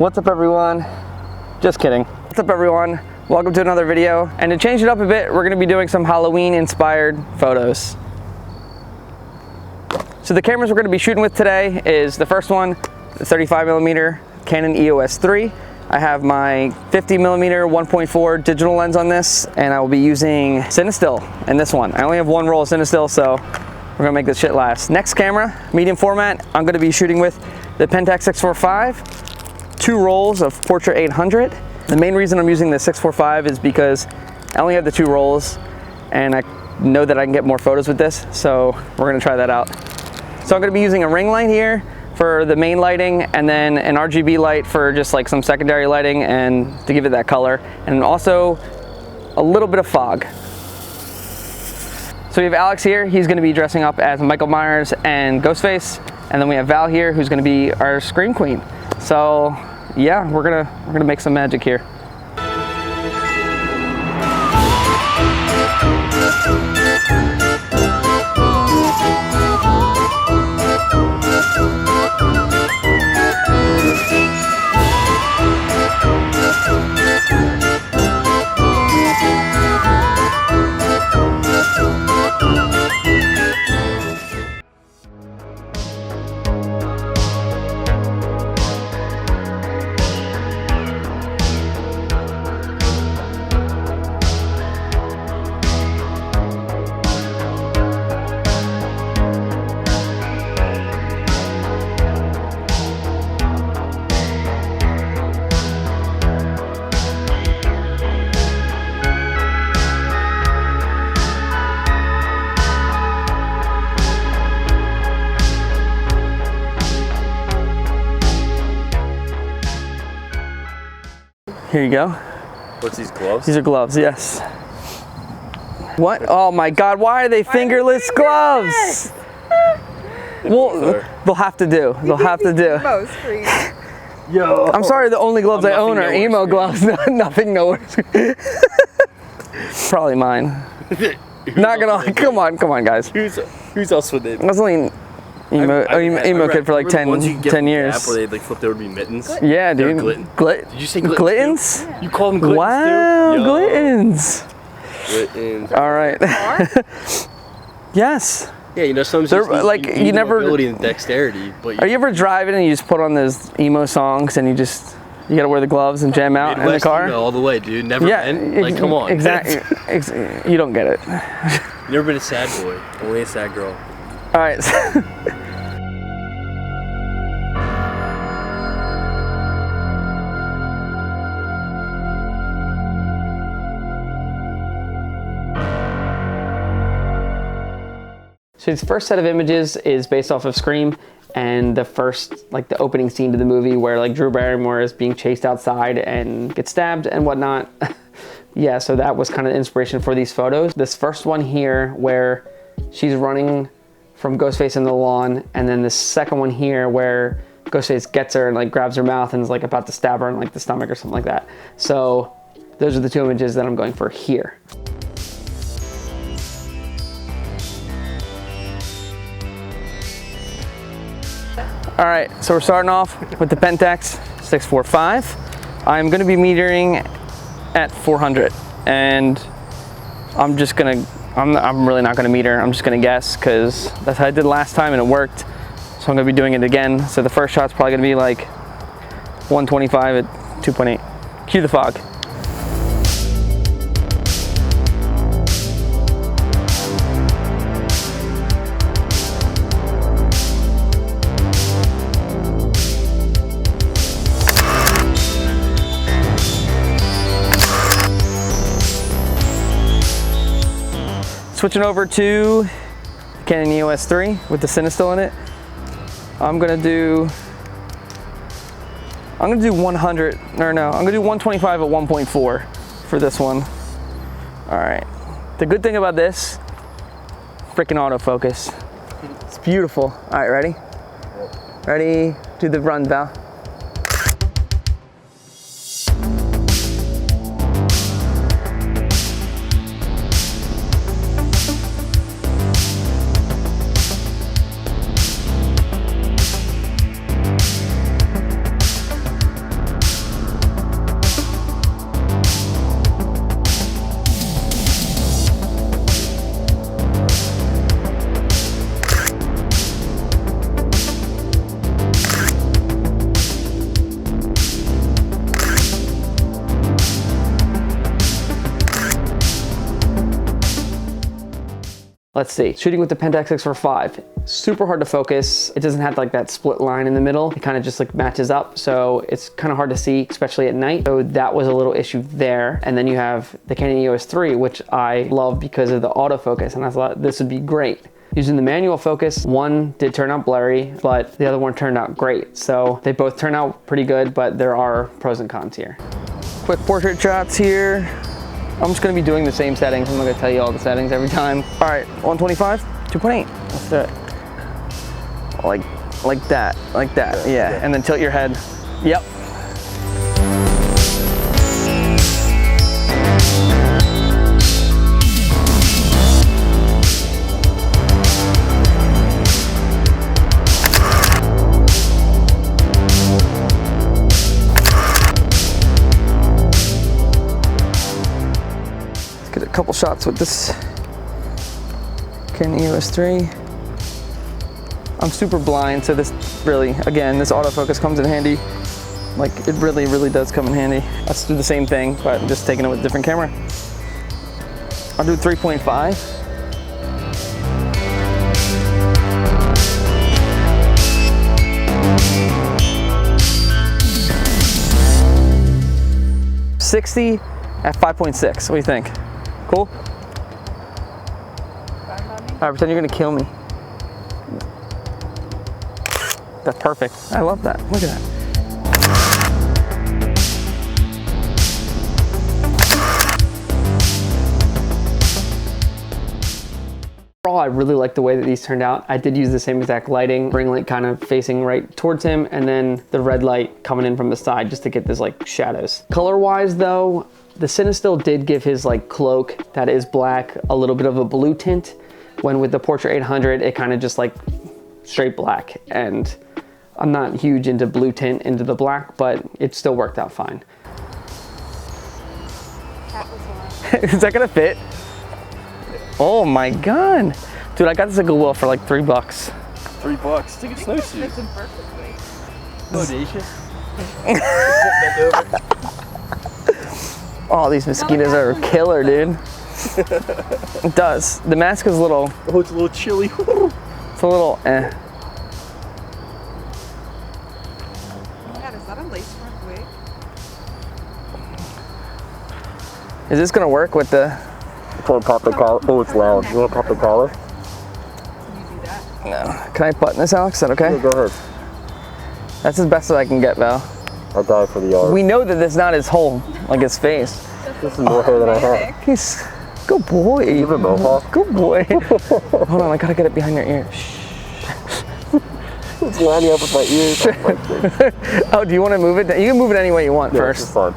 What's up everyone? Just kidding. What's up everyone? Welcome to another video. And to change it up a bit, we're gonna be doing some Halloween inspired photos. So the cameras we're gonna be shooting with today is the first one, the 35mm Canon EOS3. I have my 50mm 1.4 digital lens on this, and I will be using Cinestill in this one. I only have one roll of Cinestill, so we're gonna make this shit last. Next camera, medium format, I'm gonna be shooting with the Pentax 645, 2 rolls of Portra 800. The main reason I'm using the 645 is because I only have the 2 rolls, and I know that I can get more photos with this, so we're gonna try that out. So I'm gonna be using a ring light here for the main lighting, and then an RGB light for just like some secondary lighting and to give it that color, and also a little bit of fog. So we have Alex here, he's gonna be dressing up as Michael Myers and Ghostface, and then we have Val here who's gonna be our Scream Queen. So yeah, we're gonna make some magic here. Here you go. What's these gloves? These are gloves, yes. What? Oh my God, why are they fingerless gloves? Well, they'll have to do. They'll have to do. Yo. I'm sorry, the only gloves I own are emo gloves, nothing nowhere. Probably mine. Not gonna, come on guys. Who's else with it? I was only emo kid for like 10 years. Where they like flip, there would be mittens. Yeah, dude. Did you say Glittens? Yeah. You call them glittens wow, too? Glittens. Glittens. All right. Yes. Yeah, you know, sometimes they're like you never ability and dexterity. But are you ever driving and you just put on those emo songs and you gotta wear the gloves and jam out in the car? All the way, dude. Never been. Like, come on. Exactly. You don't get it. Never been a sad boy. Only a sad girl. All right. So this first set of images is based off of Scream, and the first, like the opening scene to the movie where like Drew Barrymore is being chased outside and gets stabbed and whatnot. Yeah, so that was kind of the inspiration for these photos. This first one here where she's running from Ghostface in the lawn, and then the second one here where Ghostface gets her and like grabs her mouth and is like about to stab her in like the stomach or something like that. So those are the 2 images that I'm going for here. All right, so we're starting off with the Pentax 645. I'm gonna be metering at 400, and I'm really not gonna meter, I'm just gonna guess, because that's how I did last time and it worked. So I'm gonna be doing it again. So the first shot's probably gonna be like 125 at 2.8. Cue the fog. Switching over to Canon EOS3 with the Cinestill in it. I'm gonna do 100, or no, I'm gonna do 125 at 1.4 for this one. All right. The good thing about this, freaking autofocus. It's beautiful. All right, ready? Ready? Do the run, Val. Let's see, shooting with the Pentax X-R5, super hard to focus. It doesn't have like that split line in the middle. It kind of just like matches up. So it's kind of hard to see, especially at night. So that was a little issue there. And then you have the Canon EOS3, which I love because of the autofocus. And I thought this would be great. Using the manual focus, one did turn out blurry, but the other one turned out great. So they both turn out pretty good, but there are pros and cons here. Quick portrait shots here. I'm just gonna be doing the same settings. I'm not gonna tell you all the settings every time. All right, 125, 2.8. Let's do it. Like that, yeah. And then tilt your head. Yep. Couple shots with this Canon EOS3. I'm super blind, so this really, again, this autofocus comes in handy. Like, it really, really does come in handy. Let's do the same thing, but I'm just taking it with a different camera. I'll do 3.5. '60 at 5.6. What do you think? Cool? All right, pretend you're gonna kill me. That's perfect. I love that. Look at that. Overall, I really like the way that these turned out. I did use the same exact lighting, ring light kind of facing right towards him, and then the red light coming in from the side just to get this like shadows. Color-wise though, the Cinestill did give his like cloak that is black a little bit of a blue tint, when with the Portra 800 it kind of just like straight black, and I'm not huge into blue tint into the black, but it still worked out fine. Is that gonna fit? Oh my god, dude! I got this at Goodwill for like $3. $3. Take a snowsuit. Fits in perfectly. Audacious. Oh, these mosquitoes are killer, dude. It does. The mask is a little... Oh, it's a little chilly. It's a little eh. Oh my god, is that a lace front wig? Is this gonna work with the... Pop the collar. Oh, it's loud. You want to pop the collar? Can you do that? No. Can I button this, Alex? Is that okay? Yeah, go ahead. That's as best as I can get, Val. I'll die for the yard. We know that this is not his whole, like his face. This is more hair than I have. He's... Good boy. You have a mohawk? Good boy. Hold on, I gotta get it behind your ear. Shh. It's lining up with my ears. Oh, do you want to move it? You can move it any way you want first. This is fun.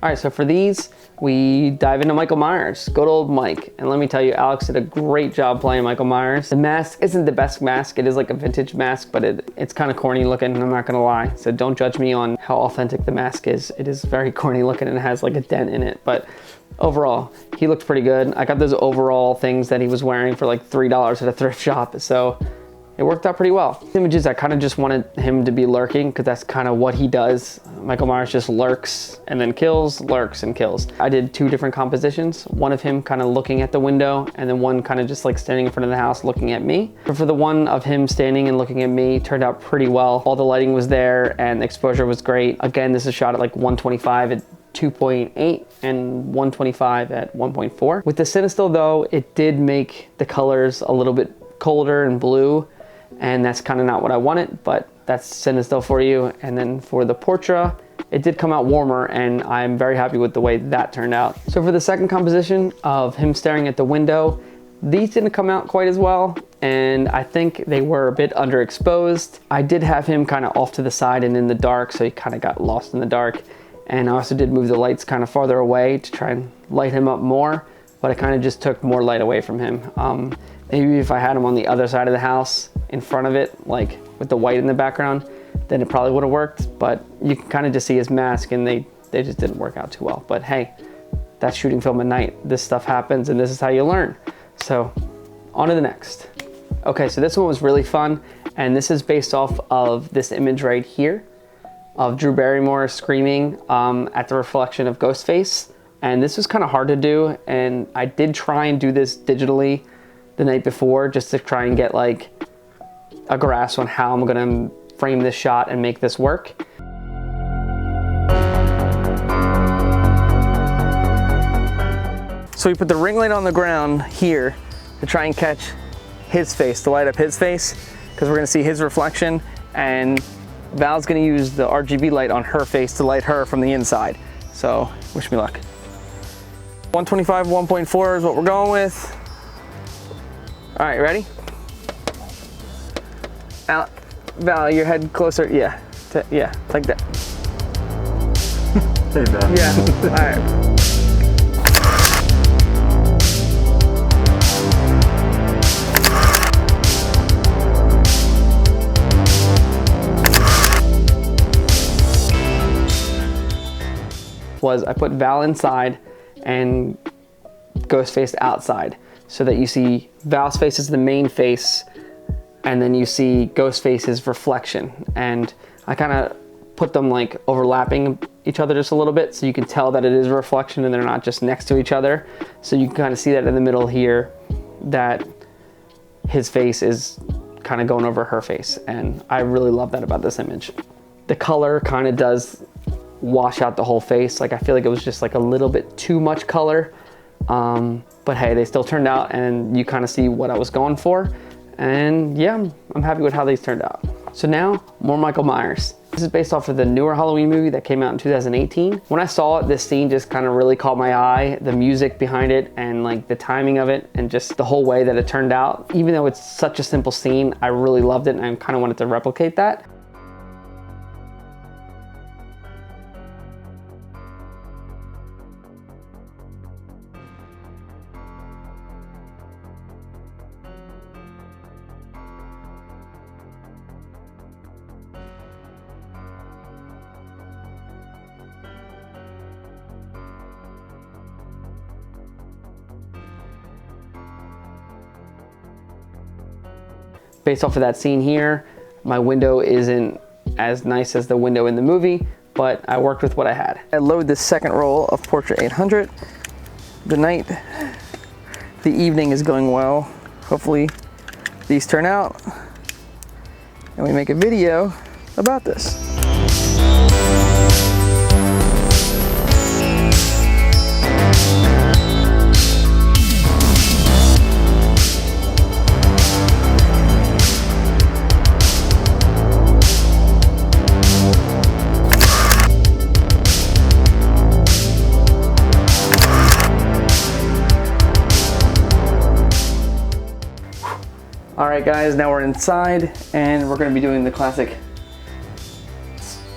All right, so for these, we dive into Michael Myers, good old Mike. And let me tell you, Alex did a great job playing Michael Myers. The mask isn't the best mask. It is like a vintage mask, but it's kind of corny looking, I'm not gonna lie. So don't judge me on how authentic the mask is. It is very corny looking and it has like a dent in it, but overall, he looked pretty good. I got those overall things that he was wearing for like $3 at a thrift shop. So it worked out pretty well. Images, I kind of just wanted him to be lurking because that's kind of what he does. Michael Myers just lurks and then kills, lurks and kills. I did 2 different compositions, one of him kind of looking at the window and then one kind of just like standing in front of the house looking at me. But for the one of him standing and looking at me, turned out pretty well. All the lighting was there and the exposure was great. Again, this is shot at like 125 at 2.8 and 125 at 1.4. With the Cinestill though, it did make the colors a little bit colder and blue, and that's kind of not what I wanted, but that's Cinestill for you. And then for the Portra, it did come out warmer and I'm very happy with the way that turned out. So for the second composition of him staring at the window, these didn't come out quite as well, and I think they were a bit underexposed. I did have him kind of off to the side and in the dark, so he kind of got lost in the dark. And I also did move the lights kind of farther away to try and light him up more, but I kind of just took more light away from him. Maybe if I had him on the other side of the house in front of it, like with the white in the background, then it probably would have worked, but you can kind of just see his mask and they just didn't work out too well. But hey, that's shooting film at night. This stuff happens and this is how you learn. So on to the next. Okay, so this one was really fun, and this is based off of this image right here of Drew Barrymore screaming at the reflection of Ghostface. And this was kind of hard to do, and I did try and do this digitally the night before just to try and get like a grasp on how I'm gonna frame this shot and make this work. So we put the ring light on the ground here to try and catch his face, to light up his face, because we're gonna see his reflection, and Val's gonna use the RGB light on her face to light her from the inside. So wish me luck. 125, 1.4 is what we're going with. All right, ready? Val, your head closer. Yeah, yeah, like that. Hey, man. Yeah, all right. Was I put Val inside and Ghostface outside, so that you see Val's face is the main face and then you see Ghostface's reflection. And I kind of put them like overlapping each other just a little bit so you can tell that it is a reflection and they're not just next to each other. So you can kind of see that in the middle here, that his face is kind of going over her face. And I really love that about this image. The color kind of does wash out the whole face. Like I feel like it was just like a little bit too much color. But hey, they still turned out and you kind of see what I was going for. And yeah, I'm happy with how these turned out. So now, more Michael Myers. This is based off of the newer Halloween movie that came out in 2018. When I saw it, this scene just kind of really caught my eye. The music behind it and like the timing of it and just the whole way that it turned out. Even though it's such a simple scene, I really loved it and I kind of wanted to replicate that. Based off of that scene here, my window isn't as nice as the window in the movie, but I worked with what I had. I load this second roll of Portra 800. The evening is going well. Hopefully these turn out and we make a video about this. All right guys, now we're inside and we're gonna be doing the classic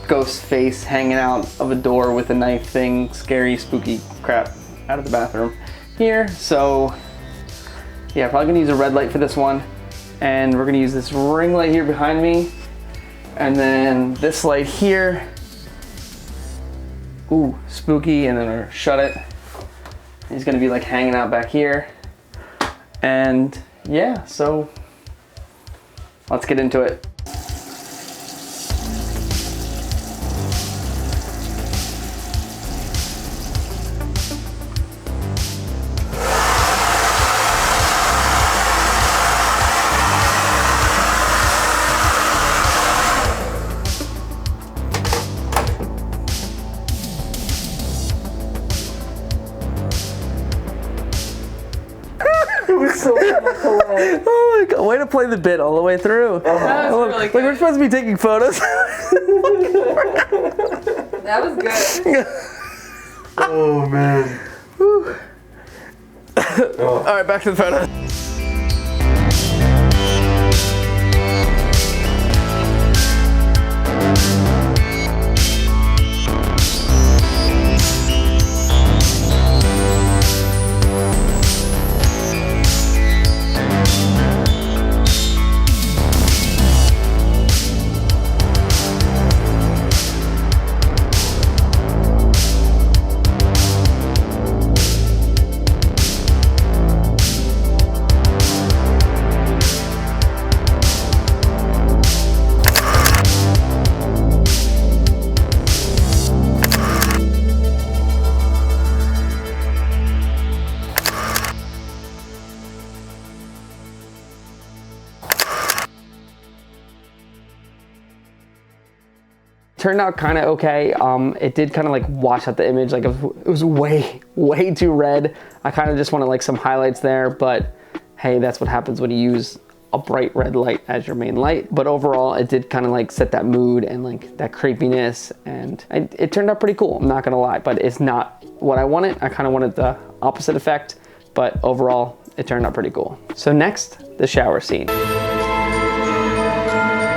ghost face hanging out of a door with a knife thing, scary, spooky crap out of the bathroom here. So yeah, probably gonna use a red light for this one. And we're gonna use this ring light here behind me. And then this light here. Ooh, spooky, and then we're shut it. He's gonna be like hanging out back here. And yeah, so let's get into it. So much away. Oh my god, way to play the bit all the way through. That was really Like good. we're supposed to be taking photos. That was good. Oh man. All right, back to the photos. Turned out kind of okay. It did kind of like wash out the image. Like it was way too red. I kind of just wanted like some highlights there, but hey, that's what happens when you use a bright red light as your main light. But overall, it did kind of like set that mood and like that creepiness, and it turned out pretty cool. I'm not gonna lie, but it's not what I wanted. I kind of wanted the opposite effect, but overall, it turned out pretty cool. So next, the shower scene.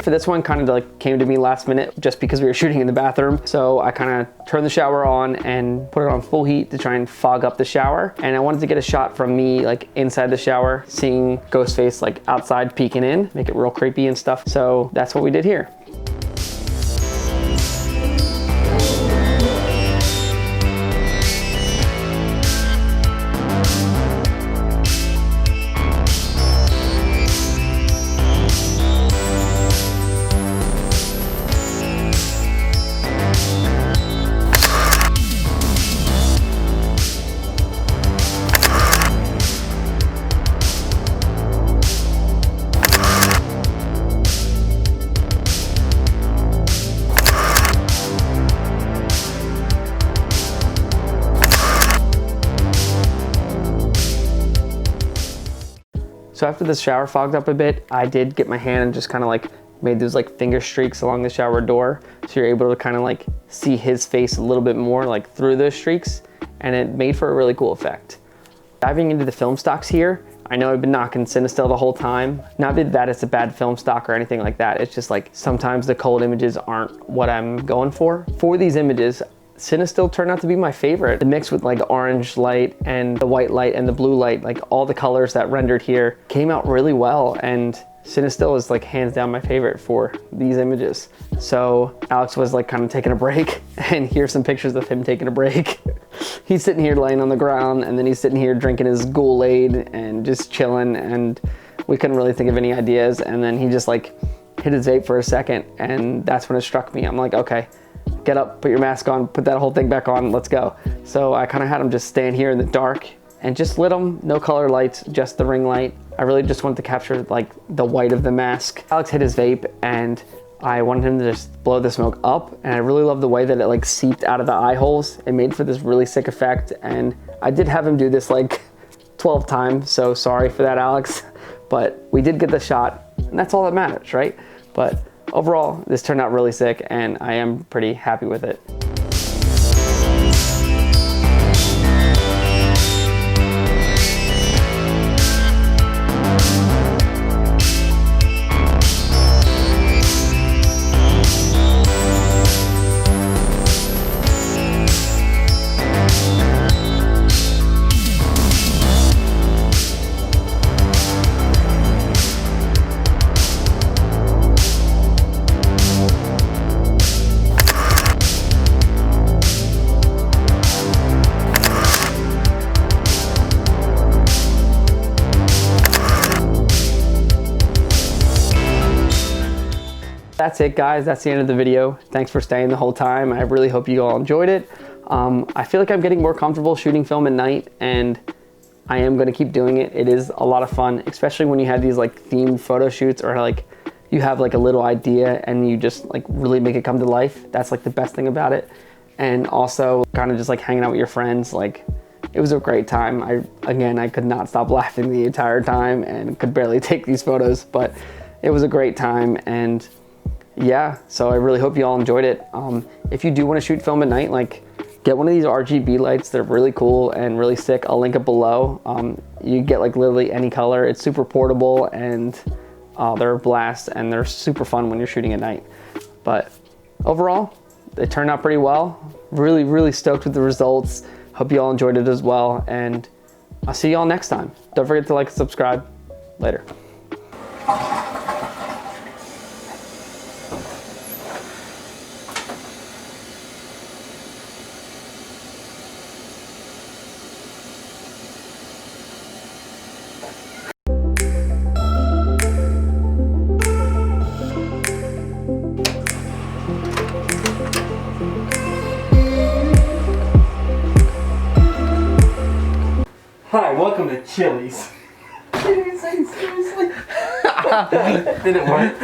For this one, kind of like came to me last minute just because we were shooting in the bathroom. So I kind of turned the shower on and put it on full heat to try and fog up the shower. And I wanted to get a shot from me like inside the shower, seeing Ghostface like outside peeking in, make it real creepy and stuff. So that's what we did here. So after the shower fogged up a bit, I did get my hand and just kind of like made those like finger streaks along the shower door. So you're able to kind of like see his face a little bit more like through those streaks, and it made for a really cool effect. Diving into the film stocks here, I know I've been knocking Cinestill the whole time. Not that it's a bad film stock or anything like that. It's just like sometimes the cold images aren't what I'm going for. For these images, Cinestill turned out to be my favorite. The mix with like orange light and the white light and the blue light, like all the colors that rendered here came out really well, and Cinestill is like hands down my favorite for these images. So Alex was like kind of taking a break, and here's some pictures of him taking a break. He's sitting here laying on the ground, and then he's sitting here drinking his Kool-Aid and just chilling, and we couldn't really think of any ideas, and then he just like hit his vape for a second, and that's when it struck me. I'm like, okay, get up, put your mask on, put that whole thing back on, let's go. So I kind of had him just stand here in the dark and just lit him, no color lights, just the ring light. I really just wanted to capture like the white of the mask. Alex hit his vape, and I wanted him to just blow the smoke up, and I really love the way that it like seeped out of the eye holes. It made for this really sick effect, and I did have him do this like 12 times, so sorry for that, Alex. But we did get the shot, and that's all that matters, right? But overall, this turned out really sick, and I am pretty happy with it. that's it, guys. That's the end of the video. Thanks for staying the whole time. I really hope you all enjoyed it. I feel like I'm getting more comfortable shooting film at night, and I am going to keep doing it. It is a lot of fun, especially when you have these like themed photo shoots, or like you have like a little idea and you just like really make it come to life. That's like the best thing about it. And also kind of just like hanging out with your friends. Like, it was a great time. I could not stop laughing the entire time and could barely take these photos, but it was a great time. And yeah, so I really hope you all enjoyed it. If you do want to shoot film at night, like, get one of these RGB lights. They're really cool and really sick. I'll link it below. You get like literally any color. It's super portable, and they're a blast, and they're super fun when you're shooting at night. But overall, it turned out pretty well. Really, really stoked with the results. Hope you all enjoyed it as well, and I'll see you all next time. Don't forget to like and subscribe. Later. Hi, welcome to Chili's. Seriously? Didn't work.